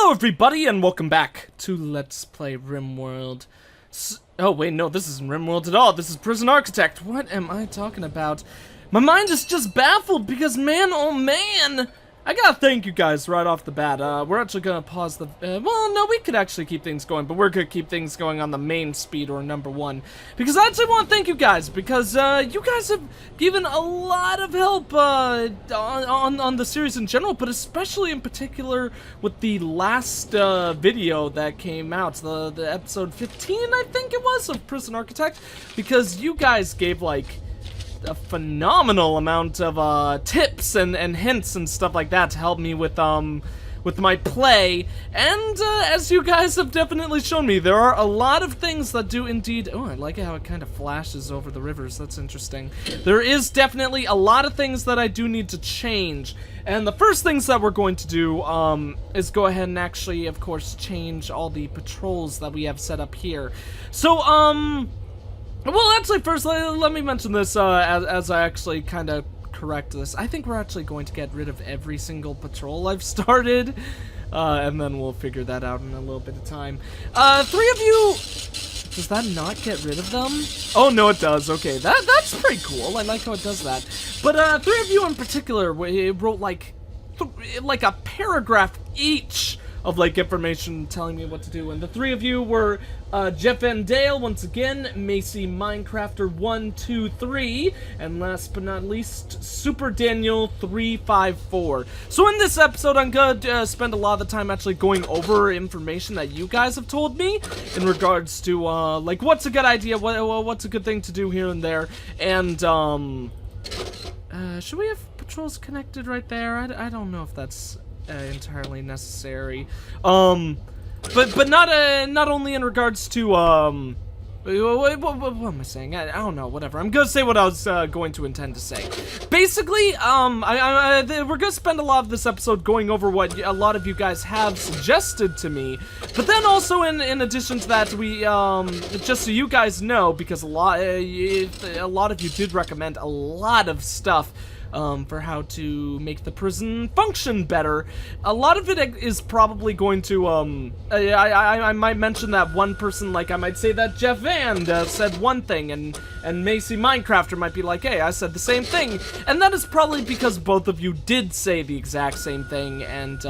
Hello everybody and welcome back to Let's Play RimWorld. Oh wait, no, this isn't RimWorld at all. This is Prison Architect. What am I talking about? My mind is just baffled because man, oh man, I gotta thank you guys right off the bat. We're actually gonna pause the, well, no, we could actually keep things going, but we're gonna keep things going on the main speed or number one. Because I actually want to thank you guys, because, you guys have given a lot of help, on the series in general, but especially in particular with the last, video that came out, the episode 15, I think it was, of Prison Architect, because you guys gave, like, a phenomenal amount of tips and hints and stuff like that to help me with my play, and as you guys have definitely shown me, there are a lot of things that do indeed. Oh, I like how it kind of flashes over the rivers. That's interesting. There is definitely a lot of things that I do need to change, and the first things that we're going to do is go ahead and actually, of course, change all the patrols that we have set up here. So well, actually, first, let me mention this, as I actually kind of correct this. I think we're actually going to get rid of every single patrol I've started, and then we'll figure that out in a little bit of time. Three of you... Does that not get rid of them? Oh, no, it does. Okay, that's pretty cool. I like how it does that. But, three of you in particular wrote, like a paragraph each of, like, information telling me what to do. And the three of you were, Jeff and Dale, once again, Macy Minecrafter123, and last but not least, Super Daniel 354. So in this episode, I'm gonna spend a lot of the time actually going over information that you guys have told me in regards to, like, what's a good idea, what's a good thing to do here and there, and, should we have patrols connected right there? I don't know if that's entirely necessary, but not only in regards to what am I saying? I don't know. Whatever. I'm gonna say what I was going to intend to say. Basically, we're gonna spend a lot of this episode going over what a lot of you guys have suggested to me, but then also in addition to that, we just so you guys know, because a lot of you did recommend a lot of stuff for how to make the prison function better. A lot of it is probably going to, I might mention that one person, like, I might say that Jeff Van said one thing, and Macy Minecrafter might be like, hey, I said the same thing, and that is probably because both of you did say the exact same thing, and,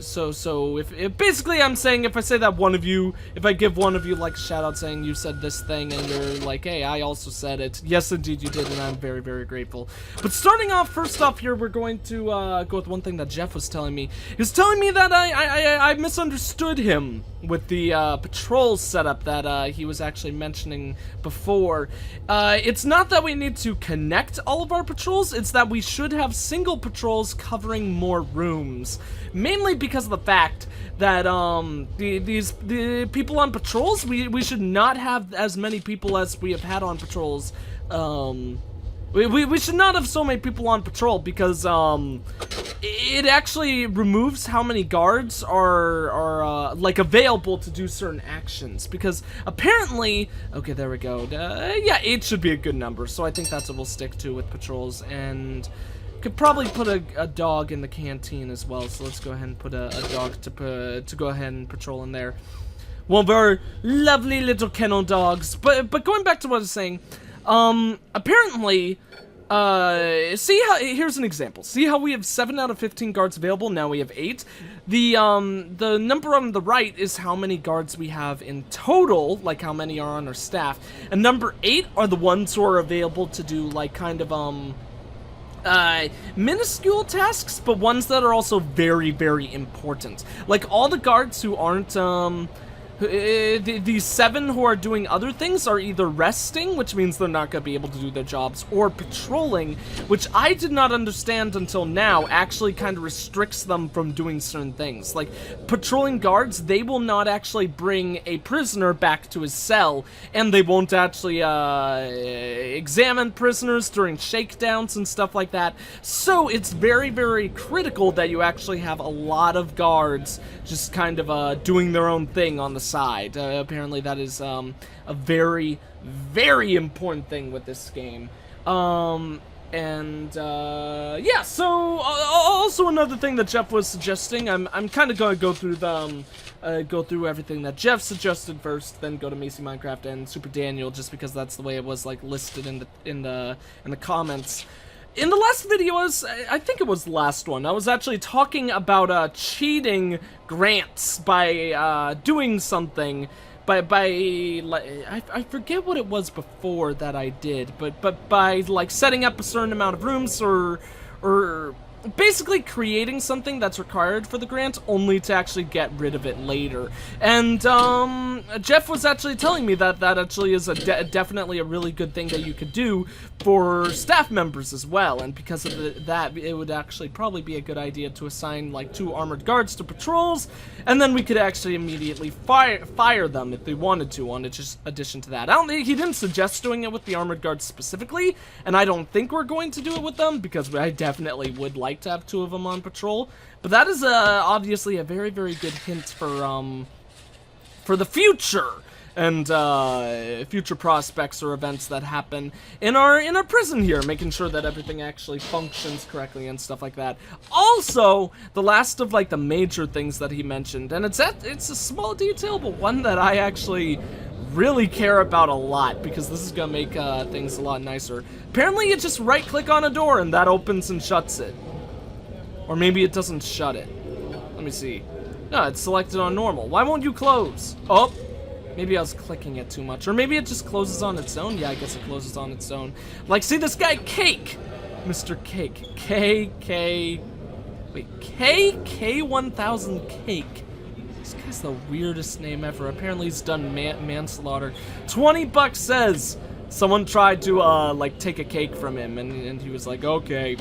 so if basically I'm saying if I say that one of you, if I give one of you, like, a shout out saying you said this thing, and you're like, hey, I also said it, yes, indeed you did, and I'm very, very grateful. But starting off, first off here, we're going to go with one thing that Jeff was telling me. He was telling me that I misunderstood him with the patrol setup that he was actually mentioning before. It's not that we need to connect all of our patrols, it's that we should have single patrols covering more rooms. Mainly because of the fact that the people on patrols, we should not have as many people as we have had on patrols. We should not have so many people on patrol because it actually removes how many guards are like available to do certain actions, because apparently, okay, there we go, yeah, 8 should be a good number, so I think that's what we'll stick to with patrols. And could probably put a dog in the canteen as well, so let's go ahead and put a dog to go ahead and patrol in there. One of our lovely little kennel dogs. But going back to what I was saying, apparently, see how, here's an example. See how we have 7 out of 15 guards available, now we have 8. The number on the right is how many guards we have in total, like how many are on our staff. And number 8 are the ones who are available to do, like, kind of, minuscule tasks, but ones that are also very, very important. Like, all the guards who aren't, these 7 who are doing other things are either resting, which means they're not going to be able to do their jobs, or patrolling, which I did not understand until now actually kind of restricts them from doing certain things. Like, patrolling guards, they will not actually bring a prisoner back to his cell, and they won't actually examine prisoners during shakedowns and stuff like that. So it's very, very critical that you actually have a lot of guards just kind of doing their own thing on the side. Apparently that is a very, very important thing with this game. And yeah, so also another thing that Jeff was suggesting, I'm kind of going to go through the go through everything that Jeff suggested first, then go to Macy Minecraft and Super Daniel, just because that's the way it was like listed in the comments. In the last video, I think it was the last one, I was actually talking about cheating grants by doing something. I forget what it was before that I did, but by like setting up a certain amount of rooms or basically creating something that's required for the grant only to actually get rid of it later. And Jeff was actually telling me that that actually is definitely a really good thing that you could do for staff members as well, and because of that, it would actually probably be a good idea to assign like 2 armored guards to patrols, and then we could actually immediately fire them if they wanted to, on addition to that. He didn't suggest doing it with the armored guards specifically, and I don't think we're going to do it with them, because I definitely would like to have 2 of them on patrol. But that is obviously a very, very good hint for the future, and future prospects or events that happen in our prison here, making sure that everything actually functions correctly and stuff like that. Also, the last of like the major things that he mentioned, and it's a small detail, but one that I actually really care about a lot, because this is gonna make things a lot nicer. Apparently, you just right-click on a door and that opens and shuts it, or maybe it doesn't shut it. Let me see. No, it's selected on normal. Why won't you close? Oh. Maybe I was clicking it too much. Or maybe it just closes on its own. Yeah, I guess it closes on its own. Like, see this guy, Cake! Mr. Cake. Wait, KK1000 Cake. This guy's the weirdest name ever. Apparently he's done manslaughter. 20 bucks says someone tried to, like, take a cake from him. And he was like, okay,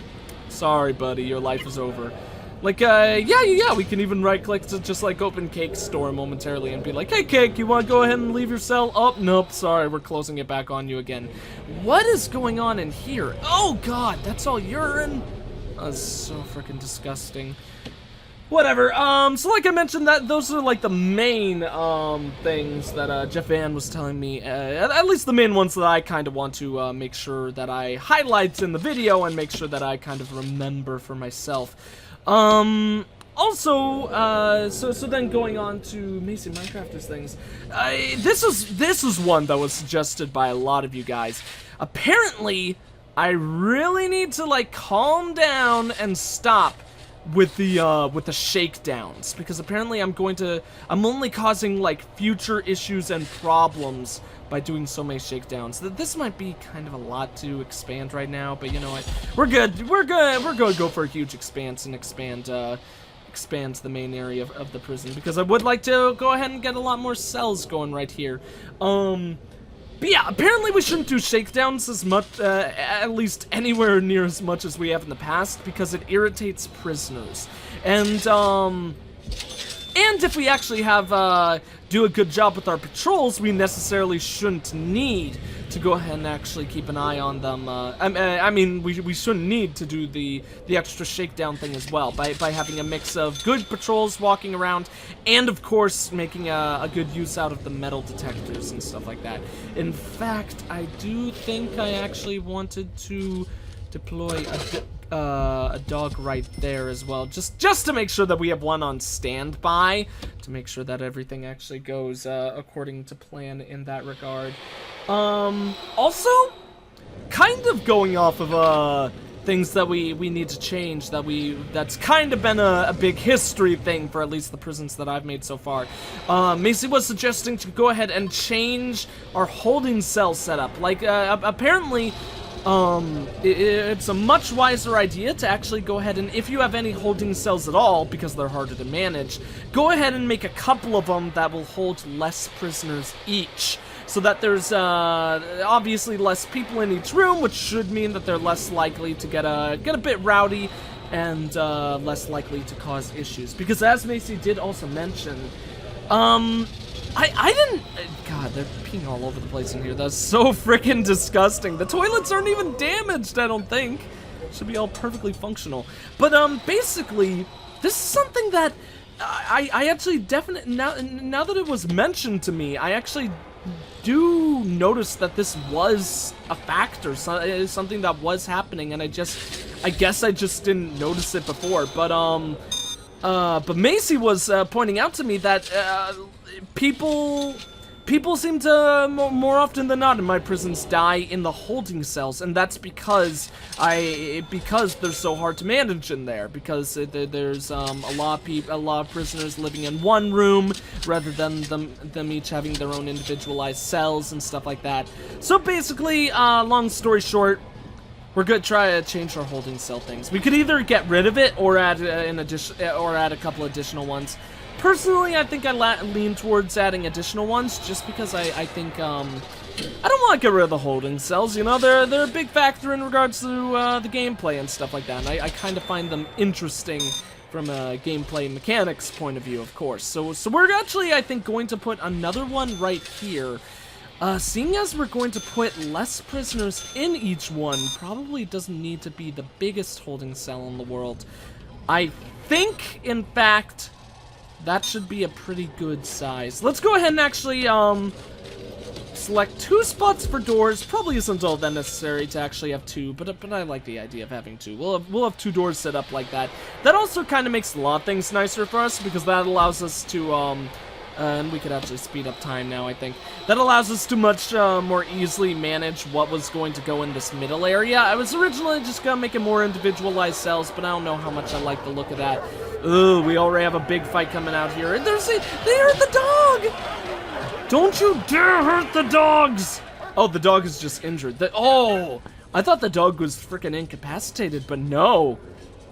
sorry, buddy, your life is over. Like, yeah, we can even right-click to just, like, open Cake's store momentarily and be like, hey, Cake, you want to go ahead and leave your cell? Oh, nope, sorry, we're closing it back on you again. What is going on in here? Oh, God, that's all urine? That's so freaking disgusting. Whatever, so like I mentioned, those are, like, the main, things that, Jeff Van was telling me, at least the main ones that I kind of want to, make sure that I highlight in the video and make sure that I kind of remember for myself. Also, so then going on to Macy Minecrafters things, this was one that was suggested by a lot of you guys. Apparently, I really need to, like, calm down and stop with the shakedowns, because apparently I'm only causing, like, future issues and problems by doing so many shakedowns. This might be kind of a lot to expand right now, but you know what? We're good. We're gonna go for a huge expanse and expand the main area of the prison, because I would like to go ahead and get a lot more cells going right here. But yeah, apparently we shouldn't do shakedowns as much, at least anywhere near as much as we have in the past, because it irritates prisoners. And if we actually do a good job with our patrols, we necessarily shouldn't need to go ahead and actually keep an eye on them. I mean, we shouldn't need to do the extra shakedown thing as well, by having a mix of good patrols walking around, and of course making a good use out of the metal detectors and stuff like that. In fact, I do think I actually wanted to deploy a dog right there as well, just to make sure that we have one on standby, to make sure that everything actually goes according to plan in that regard. Also, kind of going off of things that we need to change, that's kind of been a big history thing for at least the prisons that I've made so far. Macy was suggesting to go ahead and change our holding cell setup. Like, apparently, it's a much wiser idea to actually go ahead and, if you have any holding cells at all, because they're harder to manage, go ahead and make a couple of them that will hold less prisoners each, so that there's obviously less people in each room, which should mean that they're less likely to get a bit rowdy and less likely to cause issues. Because as Macy did also mention, I didn't... God, they're peeing all over the place in here. That's so freaking disgusting. The toilets aren't even damaged, I don't think. Should be all perfectly functional. But, basically, this is something that I actually definitely... Now that it was mentioned to me, I actually do notice that this was a factor, something that was happening, and I guess I just didn't notice it before. But Macy was pointing out to me that people seem to more often than not in my prisons die in the holding cells, and that's because they're so hard to manage in there, because there's a lot of prisoners living in one room rather than them each having their own individualized cells and stuff like that. So basically, long story short, we're gonna try to change our holding cell things. We could either get rid of it or add add a couple additional ones. Personally, I think I lean towards adding additional ones, just because I think I don't want to get rid of the holding cells. You know, they're a big factor in regards to the gameplay and stuff like that. And I kind of find them interesting from a gameplay mechanics point of view, of course. So we're actually, I think, going to put another one right here. Seeing as we're going to put less prisoners in each one, probably doesn't need to be the biggest holding cell in the world. I think, in fact, that should be a pretty good size. Let's go ahead and actually, select 2 spots for doors. Probably isn't all that necessary to actually have 2, but I like the idea of having 2. We'll have 2 doors set up like that. That also kind of makes a lot of things nicer for us, because that allows us to, and we could actually speed up time now, I think. That allows us to much more easily manage what was going to go in this middle area. I was originally just going to make it more individualized cells, but I don't know how much I like the look of that. Ugh, we already have a big fight coming out here. And they hurt the dog! Don't you dare hurt the dogs! Oh, the dog is just injured. Oh! I thought the dog was freaking incapacitated, but no.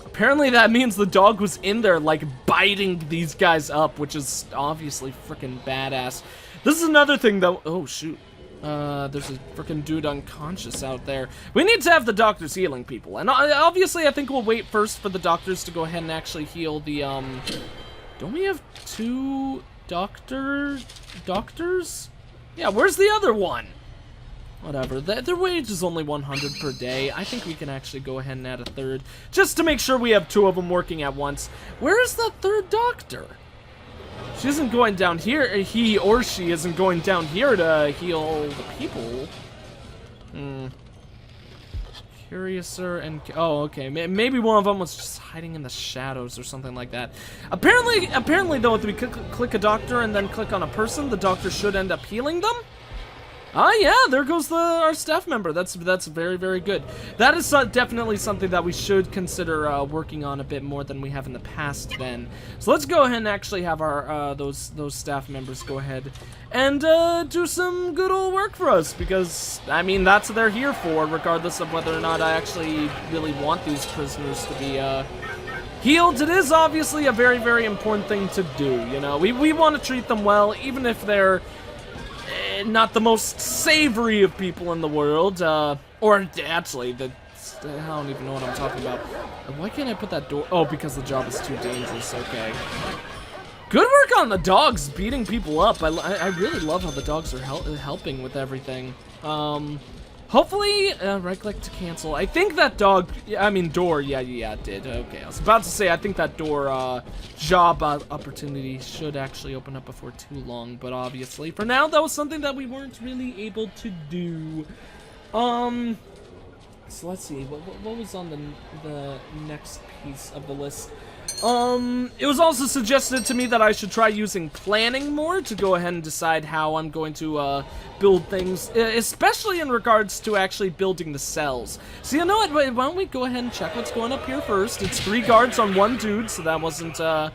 Apparently that means the dog was in there, like, biting these guys up, which is obviously freaking badass. This is another thing, though. Oh, shoot. There's a freaking dude unconscious out there. We need to have the doctors healing people. And obviously, I think we'll wait first for the doctors to go ahead and actually heal the, Don't we have 2 doctors? Yeah, where's the other one? Whatever, their wage is only 100 per day. I think we can actually go ahead and add a 3rd, just to make sure we have 2 of them working at once. Where is that 3rd doctor? She isn't going down here. He or she isn't going down here to heal the people. Curiouser and... Oh, okay. Maybe one of them was just hiding in the shadows or something like that. Apparently though, if we click a doctor and then click on a person, the doctor should end up healing them. Ah, yeah, there goes our staff member. That's very, very good. That is definitely something that we should consider working on a bit more than we have in the past then. So let's go ahead and actually have our those staff members go ahead and do some good old work for us, because, I mean, that's what they're here for, regardless of whether or not I actually really want these prisoners to be healed. It is obviously a very, very important thing to do, you know. We want to treat them well, even if they're not the most savory of people in the world, or actually, I don't even know what I'm talking about. Why can't I put that door? Oh, because the job is too dangerous. Okay. Good work on the dogs beating people up. I really love how the dogs are helping with everything. Hopefully, right-click to cancel. I think that door, yeah, it did. Okay, I was about to say, I think that door, job opportunity should actually open up before too long, but obviously, for now, that was something that we weren't really able to do. So let's see, what was on the next piece of the list? It was also suggested to me that I should try using planning more to go ahead and decide how I'm going to build things, especially in regards to actually building the cells. So you know what, why don't we go ahead and check what's going up here first. It's 3 guards on 1 dude, so that wasn't all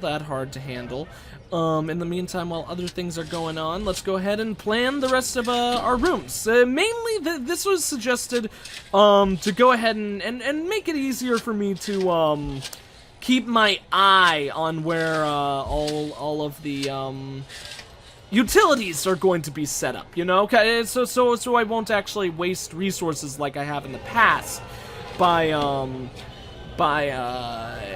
that hard to handle. In the meantime, while other things are going on, let's go ahead and plan the rest of our rooms. Mainly, this was suggested to go ahead and make it easier for me to keep my eye on where all of the utilities are going to be set up, you know? Okay, so I won't actually waste resources like I have in the past by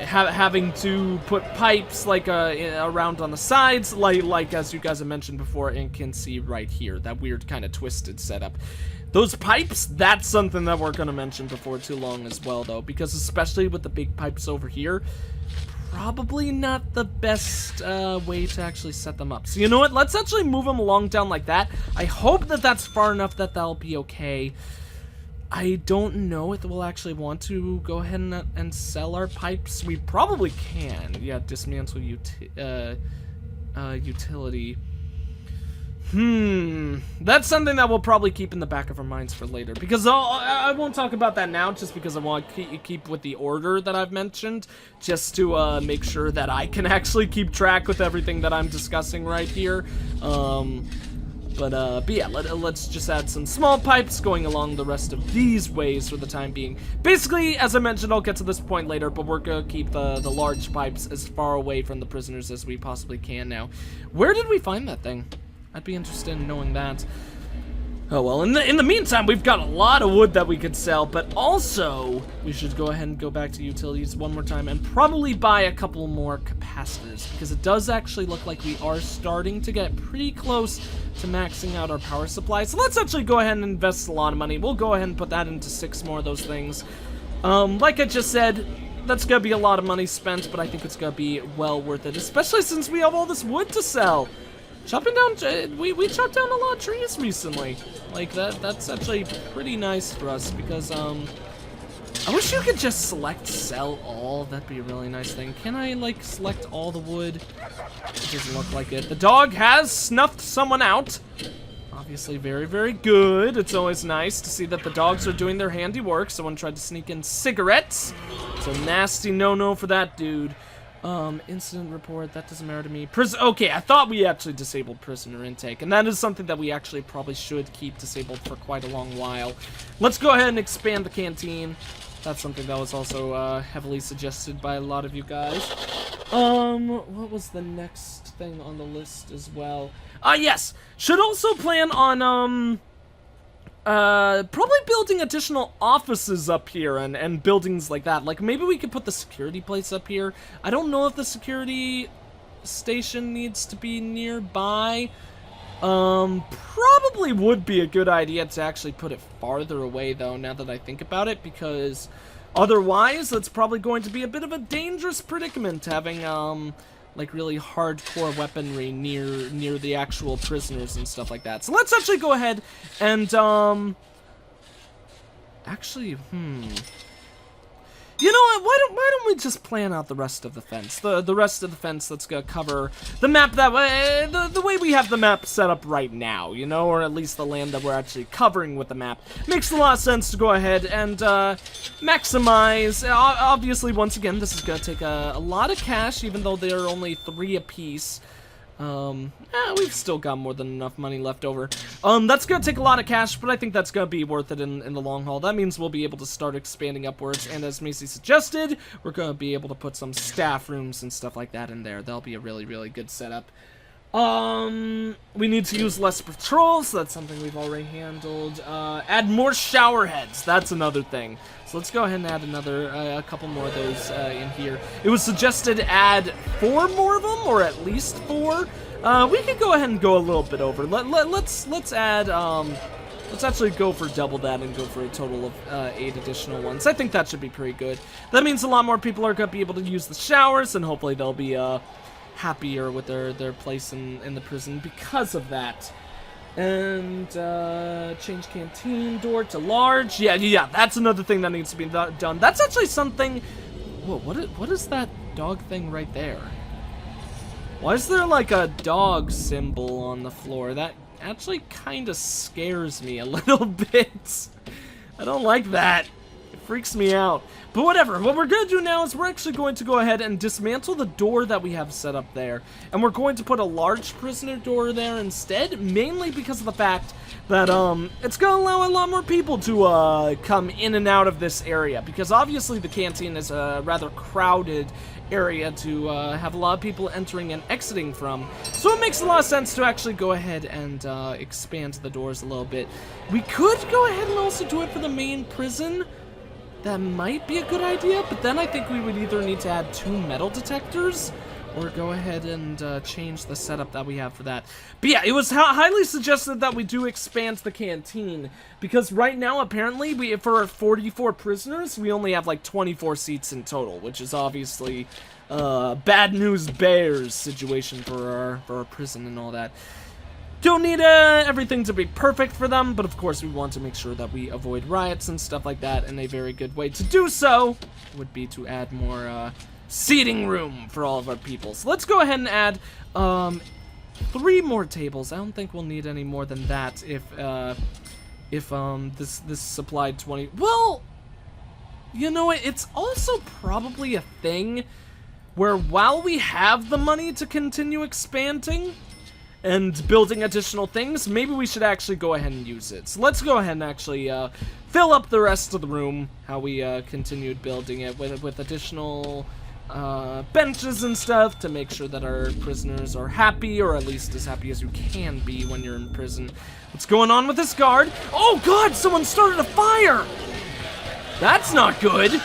having to put pipes like around on the sides, like as you guys have mentioned before and can see right here, that weird kind of twisted setup. Those pipes, that's something that we're going to mention before too long as well, though, because especially with the big pipes over here, probably not the best way to actually set them up. So you know what? Let's actually move them along down like that. I hope that that's far enough that that'll be okay. I don't know if we'll actually want to go ahead and sell our pipes. We probably can. Yeah, dismantle utility. That's something that we'll probably keep in the back of our minds for later, because I won't talk about that now, just because I want to keep with the order that I've mentioned, just to make sure that I can actually keep track with everything that I'm discussing right here. But yeah, let's just add some small pipes going along the rest of these ways for the time being. Basically, as I mentioned, I'll get to this point later, but we're gonna keep the large pipes as far away from the prisoners as we possibly can now. Where did we find that thing? I'd be interested in knowing that. Oh well, in the meantime, we've got a lot of wood that we could sell, but also we should go ahead and go back to utilities one more time and probably buy a couple more capacitors, because it does actually look like we are starting to get pretty close to maxing out our power supply. So let's actually go ahead and invest a lot of money. We'll go ahead and put that into 6 more of those things. Like I just said, that's gonna be a lot of money spent, but I think it's gonna be well worth it, especially since we have all this wood to sell. Chopping down, we chopped down a lot of trees recently. Like, that's actually pretty nice for us, because, I wish you could just select sell all. That'd be a really nice thing. Can I, like, select all the wood? It doesn't look like it. The dog has snuffed someone out. Obviously very, very good. It's always nice to see that the dogs are doing their handiwork. Someone tried to sneak in cigarettes. It's a nasty no-no for that dude. Incident report, that doesn't matter to me. Okay, I thought we actually disabled prisoner intake, and that is something that we actually probably should keep disabled for quite a long while. Let's go ahead and expand the canteen. That's something that was also, heavily suggested by a lot of you guys. What was the next thing on the list as well? Yes! Should also plan on, probably building additional offices up here and buildings like that. Like, maybe we could put the security place up here. I don't know if the security station needs to be nearby. Probably would be a good idea to actually put it farther away, though, now that I think about it, because otherwise, that's probably going to be a bit of a dangerous predicament, having, like, really hardcore weaponry near the actual prisoners and stuff like that. So let's actually go ahead and, actually, you know what, why don't we just plan out the rest of the fence? The rest of the fence that's gonna cover the map that way, the way we have the map set up right now, you know, or at least the land that we're actually covering with the map. Makes a lot of sense to go ahead and, maximize. Obviously, once again, this is gonna take a lot of cash, even though there are only 3 apiece. We've still got more than enough money left over. That's gonna take a lot of cash, but I think that's gonna be worth it in the long haul. That means we'll be able to start expanding upwards, and as Macy suggested, we're gonna be able to put some staff rooms and stuff like that in there. That'll be a really, really good setup. We need to use less patrols, so that's something we've already handled. Add more shower heads, that's another thing. So let's go ahead and add another, a couple more of those, in here. It was suggested add 4 more of them, or at least 4. We could go ahead and go a little bit over. Let's add, let's actually go for double that and go for a total of 8 additional ones. I think that should be pretty good. That means a lot more people are gonna be able to use the showers, and hopefully they'll be, happier with their place in the prison because of that. And change canteen door to large. Yeah, that's another thing that needs to be done. That's actually something. Whoa, what is that dog thing right there? Why is there like a dog symbol on the floor? That actually kind of scares me a little bit. I don't like that. It freaks me out. But whatever, what we're gonna do now is we're actually going to go ahead and dismantle the door that we have set up there. And we're going to put a large prisoner door there instead, mainly because of the fact that, it's gonna allow a lot more people to, come in and out of this area. Because obviously the canteen is a rather crowded area to, have a lot of people entering and exiting from. So it makes a lot of sense to actually go ahead and, expand the doors a little bit. We could go ahead and also do it for the main prison. That might be a good idea, but then I think we would either need to add 2 metal detectors, or go ahead and change the setup that we have for that. But yeah, it was highly suggested that we do expand the canteen, because right now, apparently, for 44 prisoners, we only have like 24 seats in total, which is obviously bad news bears situation for our prison and all that. Don't need everything to be perfect for them, but of course we want to make sure that we avoid riots and stuff like that, and a very good way to do so would be to add more seating room for all of our people. So let's go ahead and add 3 more tables. I don't think we'll need any more than that if this supplied 20. Well, you know what? It's also probably a thing where while we have the money to continue expanding and building additional things, maybe we should actually go ahead and use it. So let's go ahead and actually fill up the rest of the room, how we continued building it with additional benches and stuff to make sure that our prisoners are happy, or at least as happy as you can be when you're in prison. What's going on with this guard? Oh god, someone started a fire! That's not good.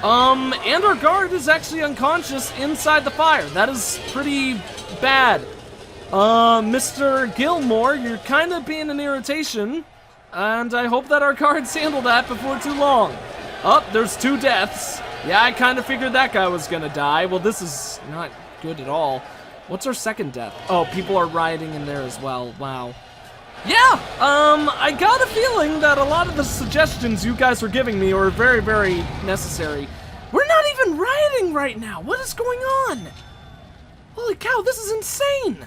And our guard is actually unconscious inside the fire. That is pretty bad. Mr. Gilmore, you're kind of being an irritation, and I hope that our guards handle that before too long. Oh, there's 2 deaths. Yeah, I kind of figured that guy was gonna die. Well, this is not good at all. What's our second death? Oh, people are rioting in there as well. Wow. Yeah, I got a feeling that a lot of the suggestions you guys were giving me were very, very necessary. We're not even rioting right now. What is going on? Holy cow, this is insane.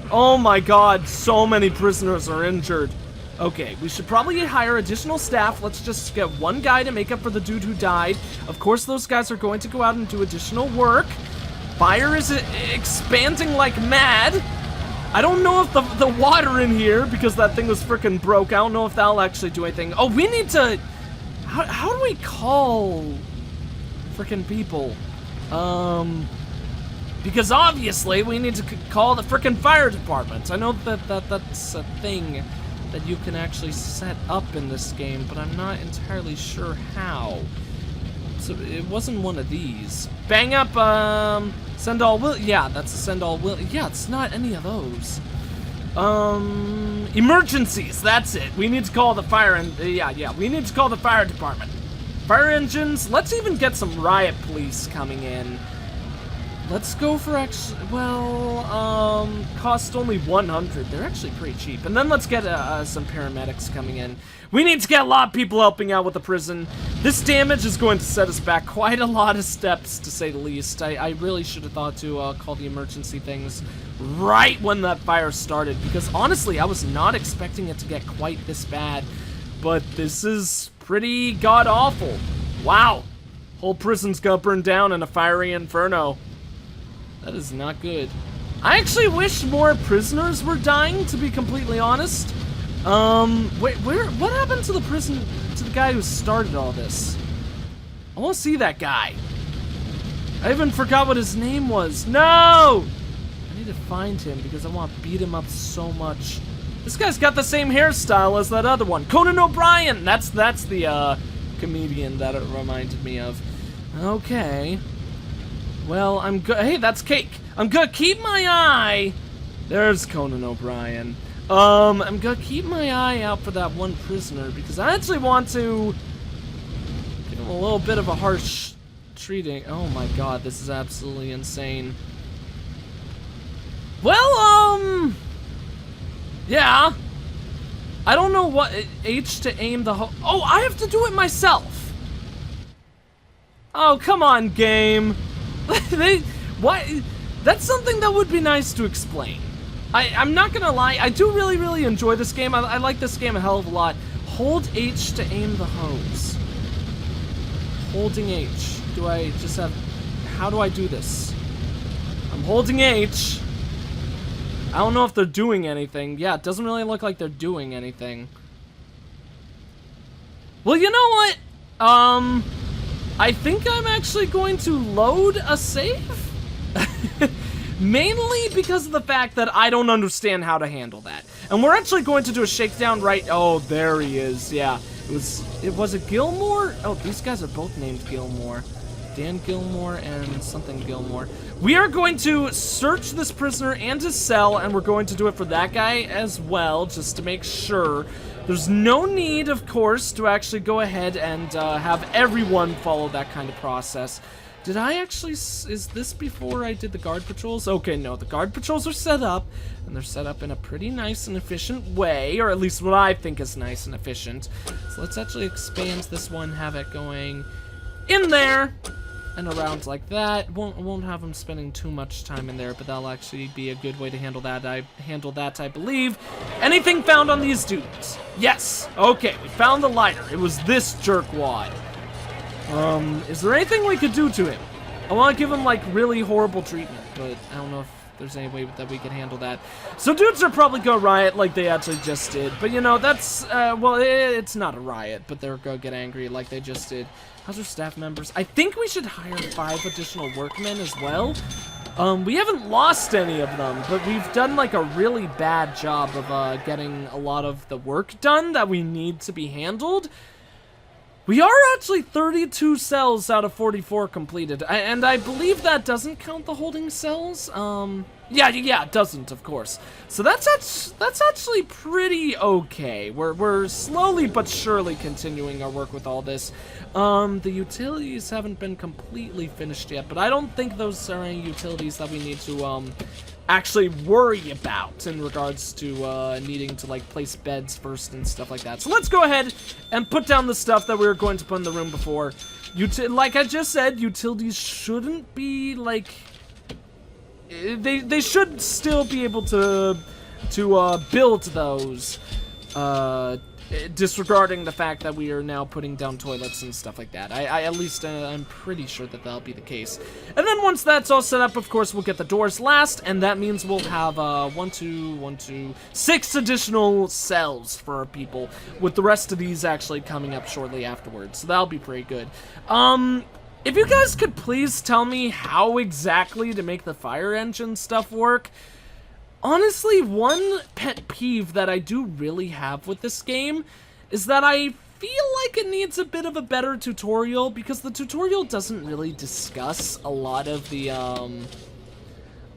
Oh my god, so many prisoners are injured. Okay, we should probably hire additional staff. Let's just get 1 guy to make up for the dude who died. Of course, those guys are going to go out and do additional work. Fire is expanding like mad. I don't know if the water in here, because that thing was freaking broke, I don't know if that'll actually do anything. Oh, we need to... How do we call freaking people? Because obviously we need to call the frickin' fire department. I know that's a thing that you can actually set up in this game, but I'm not entirely sure how. So it wasn't one of these. Bang up, send all will. Yeah, that's a send all will. Yeah, it's not any of those. Emergencies. That's it. We need to call the fire and yeah. We need to call the fire department. Fire engines. Let's even get some riot police coming in. Let's go for cost only 100. They're actually pretty cheap. And then let's get some paramedics coming in. We need to get a lot of people helping out with the prison. This damage is going to set us back quite a lot of steps, to say the least. I really should have thought to call the emergency things right when that fire started, because honestly, I was not expecting it to get quite this bad. But this is pretty god-awful. Wow. Whole prison's gonna burn down in a fiery inferno. That is not good. I actually wish more prisoners were dying, to be completely honest. Wait, what happened to the guy who started all this? I want to see that guy. I even forgot what his name was. No! I need to find him because I want to beat him up so much. This guy's got the same hairstyle as that other one. Conan O'Brien! That's the, comedian that it reminded me of. Okay. Well, I'm good. Hey, that's Cake. I'm gonna keep my eye. There's Conan O'Brien. I'm gonna keep my eye out for that one prisoner because I actually want to give him a little bit of a harsh treating. Oh my god, this is absolutely insane. Well, yeah. I don't know what H to aim the Oh, I have to do it myself. Oh, come on, game. What? That's something that would be nice to explain. I'm not gonna lie, I do really enjoy this game. I like this game a hell of a lot. Hold H to aim the hose. Holding H. Do I just have... How do I do this? I'm holding H. I don't know if they're doing anything. Yeah, it doesn't really look like they're doing anything. Well, you know what? I think I'm actually going to load a save. Mainly because of the fact that I don't understand how to handle that. And we're actually going to do a shakedown right... Oh, there he is. Yeah. It was it Gilmore? Oh, these guys are both named Gilmore. Dan Gilmore and something Gilmore. We are going to search this prisoner and his cell, and we're going to do it for that guy as well, just to make sure. There's no need, of course, to actually go ahead and have everyone follow that kind of process. Did I actually, is this before I did the guard patrols? Okay, no, the guard patrols are set up, and they're set up in a pretty nice and efficient way, or at least what I think is nice and efficient. So let's actually expand this one, have it going in there, and around like that. Won't have them spending too much time in there, but that'll actually be a good way to handle that. I believe. Anything found on these dudes? Yes. Okay, we found the lighter. It was this jerkwad. Is there anything we could do to him? I want to give him, like, really horrible treatment, but I don't know if there's any way that we can handle that. So dudes are probably gonna riot like they actually just did, but you know, that's, well, it's not a riot, but they're gonna get angry like they just did. How's our staff members? I think we should hire 5 additional workmen as well. We haven't lost any of them, but we've done like a really bad job of getting a lot of the work done that we need to be handled. We are actually 32 cells out of 44 completed, and I believe that doesn't count the holding cells. Yeah, it doesn't, of course. So that's actually pretty okay. We're slowly but surely continuing our work with all this. The utilities haven't been completely finished yet, but I don't think those are any utilities that we need to actually worry about in regards to needing to like place beds first and stuff like that. So let's go ahead and put down the stuff that we were going to put in the room before. Like I just said, utilities shouldn't be like, they should still be able to build those, disregarding the fact that we are now putting down toilets and stuff like that. At least I'm pretty sure that that'll be the case. And then once that's all set up, of course, we'll get the doors last, and that means we'll have 6 additional cells for our people, with the rest of these actually coming up shortly afterwards. So that'll be pretty good. If you guys could please tell me how exactly to make the fire engine stuff work. Honestly, one pet peeve that I do really have with this game is that I feel like it needs a bit of a better tutorial, because the tutorial doesn't really discuss a lot of the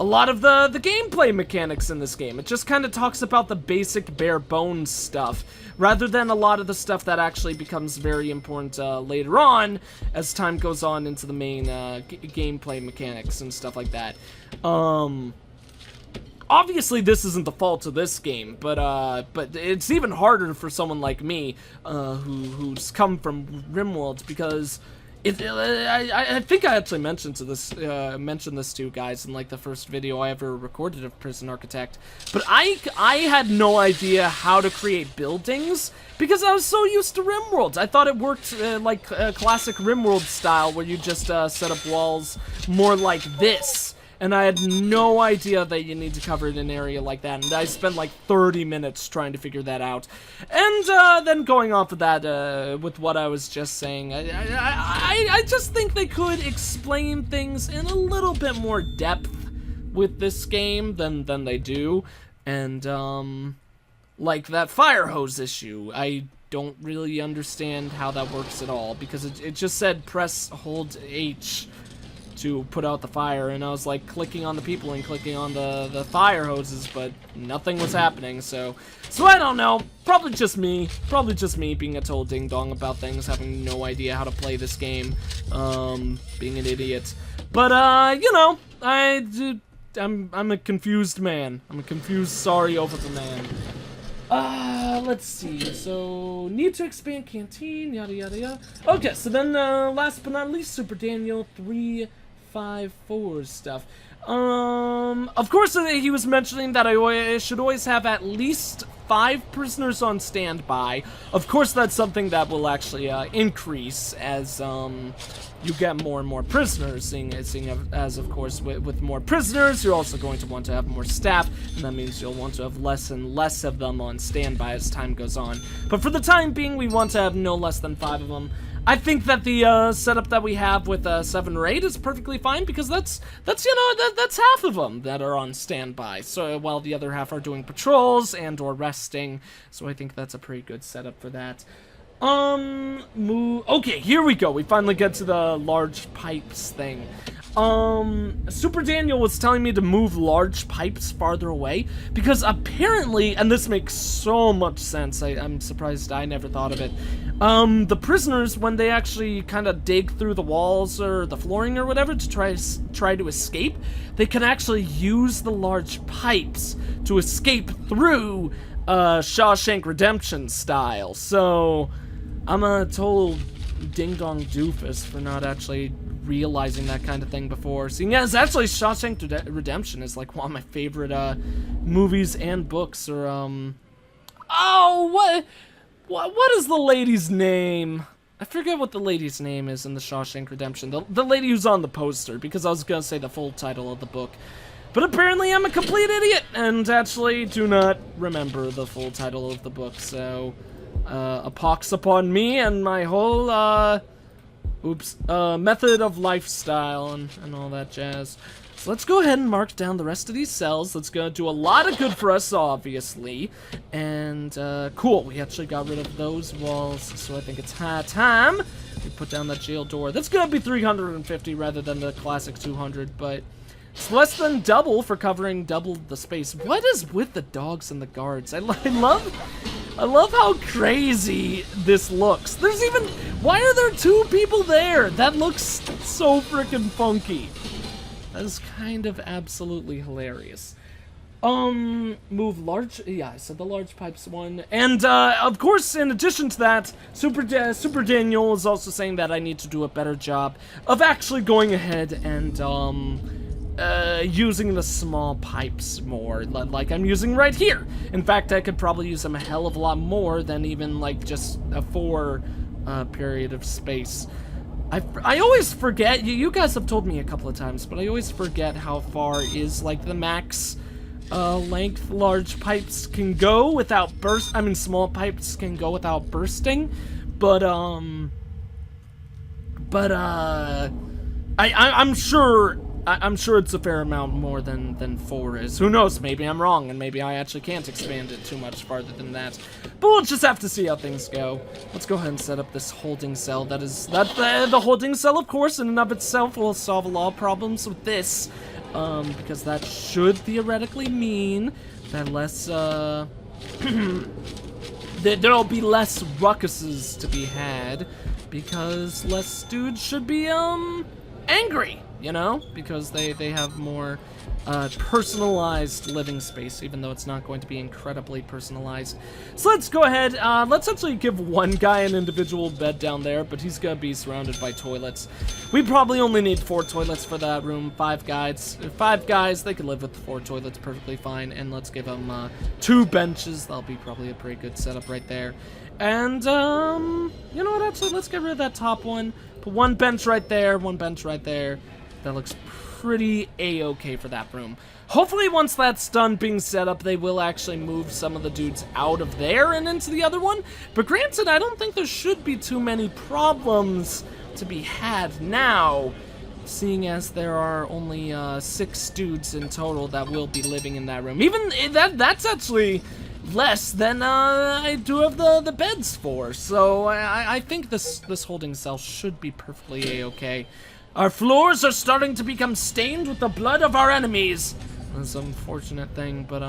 gameplay mechanics in this game. It just kind of talks about the basic bare bones stuff, rather than a lot of the stuff that actually becomes very important later on as time goes on into the main gameplay mechanics and stuff like that. Obviously, this isn't the fault of this game, but it's even harder for someone like me, who's come from RimWorld, because I think I actually mentioned this to you guys in like the first video I ever recorded of Prison Architect. But I had no idea how to create buildings because I was so used to RimWorld. I thought it worked like a classic RimWorld style, where you just set up walls more like this. And I had no idea that you need to cover an area like that, and I spent like 30 minutes trying to figure that out. And then going off of that, with what I was just saying, I just think they could explain things in a little bit more depth with this game than they do. And like that fire hose issue, I don't really understand how that works at all, because it just said press hold H to put out the fire, and I was like clicking on the people and clicking on the fire hoses, but nothing was happening. So I don't know, probably just me being a total ding dong about things, having no idea how to play this game, being an idiot. But you know, I'm a confused man. I'm a confused, sorry over the man. Let's see. So, need to expand canteen, yada yada yada. Okay, so then last but not least, Super Daniel 354 stuff. Of course, he was mentioning that I should always have at least 5 prisoners on standby. Of course, that's something that will actually increase as you get more and more prisoners, seeing as of course with more prisoners, you're also going to want to have more staff, and that means you'll want to have less and less of them on standby as time goes on. But for the time being, we want to have no less than 5 of them. I think that the setup that we have with 7 or 8 is perfectly fine, because that's you know, that's half of them that are on standby, so while the other half are doing patrols and or resting. So I think that's a pretty good setup for that. Okay, here we go. We finally get to the large pipes thing. Super Daniel was telling me to move large pipes farther away because apparently, and this makes so much sense, I'm surprised I never thought of it. The prisoners, when they actually kind of dig through the walls or the flooring or whatever to try to escape, they can actually use the large pipes to escape through, Shawshank Redemption style. So, I'm a total ding-dong doofus for not actually realizing that kind of thing before. Seeing as actually Shawshank Redemption is like one of my favorite movies and books. Or oh, what is the lady's name? I forget what the lady's name is in the Shawshank Redemption. The lady who's on the poster, because I was gonna say the full title of the book. But apparently I'm a complete idiot and actually do not remember the full title of the book. So a pox upon me and my whole method of lifestyle and all that jazz. So let's go ahead and mark down the rest of these cells. That's gonna do a lot of good for us, obviously. And, cool, we actually got rid of those walls, so I think it's high time we put down that jail door. That's gonna be 350 rather than the classic 200, but it's less than double for covering double the space. What is with the dogs and the guards? I love how crazy this looks. There's even... Why are there two people there? That looks so freaking funky. That is kind of absolutely hilarious. Move large... Yeah, I said the large pipes one. And, of course, in addition to that, Super Daniel is also saying that I need to do a better job of actually going ahead and, using the small pipes more, like I'm using right here. In fact, I could probably use them a hell of a lot more than even, like, just a 4 period of space. I always forget, you guys have told me a couple of times, but I always forget how far is, like, the max length large pipes can go without small pipes can go without bursting, but, I'm sure it's a fair amount more than 4 is. Who knows, maybe I'm wrong, and maybe I actually can't expand it too much farther than that. But we'll just have to see how things go. Let's go ahead and set up this holding cell. The holding cell, of course, in and of itself will solve a lot of problems with this. Because that should theoretically mean that less, there'll be less ruckuses to be had. Because less dudes should be, angry. You know, because they have more personalized living space, even though it's not going to be incredibly personalized. So let's go ahead, let's actually give one guy an individual bed down there, but he's gonna be surrounded by toilets. We probably only need 4 toilets for that room. 5 guys, they can live with 4 toilets perfectly fine, and let's give them 2 benches. That'll be probably a pretty good setup right there. And, you know what, actually, let's get rid of that top one. Put 1 bench right there, 1 bench right there. That looks pretty a-okay for that room. Hopefully once that's done being set up, they will actually move some of the dudes out of there and into the other one. But granted, I don't think there should be too many problems to be had now, seeing as there are only 6 dudes in total that will be living in that room. Even that's actually less than I do have the beds for. So I think this holding cell should be perfectly a-okay. Our floors are starting to become stained with the blood of our enemies. That's an unfortunate thing, but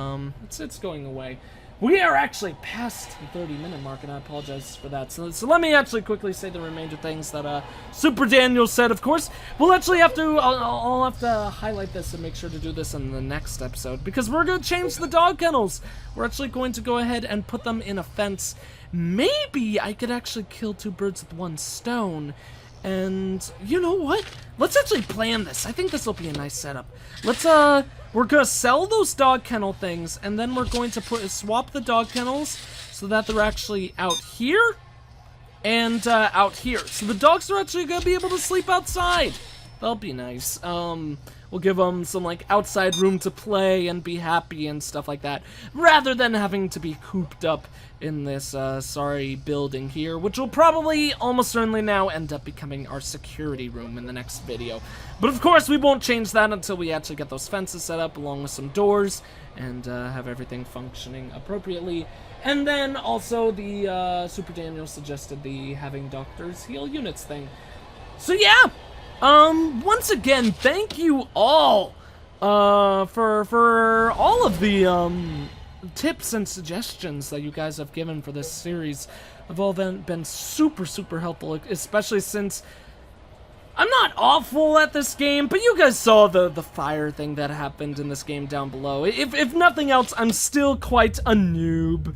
it's going away. We are actually past the 30-minute mark, and I apologize for that. So let me actually quickly say the remainder things that Super Daniel said. Of course, we'll actually have to. I'll have to highlight this and make sure to do this in the next episode, because we're gonna change the dog kennels. We're actually going to go ahead and put them in a fence. Maybe I could actually kill 2 birds with 1 stone. And you know what? Let's actually plan this. I think this will be a nice setup. We're gonna sell those dog kennel things, and then we're going to swap the dog kennels so that they're actually out here and out here. So the dogs are actually gonna be able to sleep outside. That'll be nice. We'll give them some, like, outside room to play and be happy and stuff like that, rather than having to be cooped up in this, sorry building here, which will probably, almost certainly now, end up becoming our security room in the next video. But of course, we won't change that until we actually get those fences set up, along with some doors, and, have everything functioning appropriately. And then, also, the, Super Daniel suggested the having doctors heal units thing. So yeah! Once again, thank you all, for all of the, tips and suggestions that you guys have given for this series. Have all been super, super helpful, especially since I'm not awful at this game, but you guys saw the fire thing that happened in this game down below. If nothing else, I'm still quite a newbie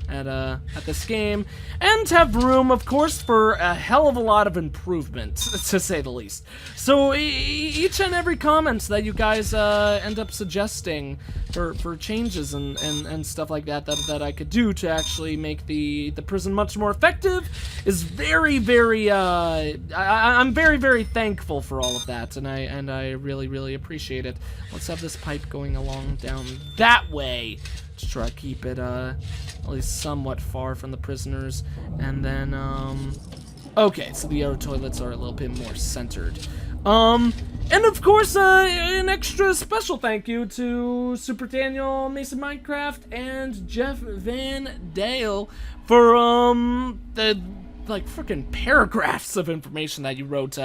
at this game, and have room, of course, for a hell of a lot of improvement, to say the least. So each and every comment that you guys end up suggesting for changes and stuff like that I could do to actually make the prison much more effective is very, very I'm very, very thankful for all of that, and I really, really appreciate it. Let's have this pipe going along down that way to try to keep it at least somewhat far from the prisoners. And then okay, so the air toilets are a little bit more centered. And of course, an extra special thank you to Super Daniel, Mason Minecraft, and Jeff Van Dale for the like freaking paragraphs of information that you wrote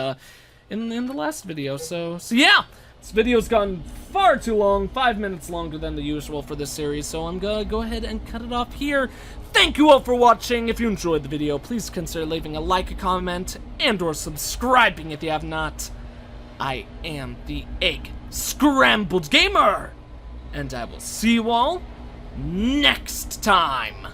in the last video. So yeah. This video's gone far too long, 5 minutes longer than the usual for this series, so I'm gonna go ahead and cut it off here. Thank you all for watching. If you enjoyed the video, please consider leaving a like, a comment, and or subscribing if you have not. I am the EggScrambledGamer, and I will see you all next time.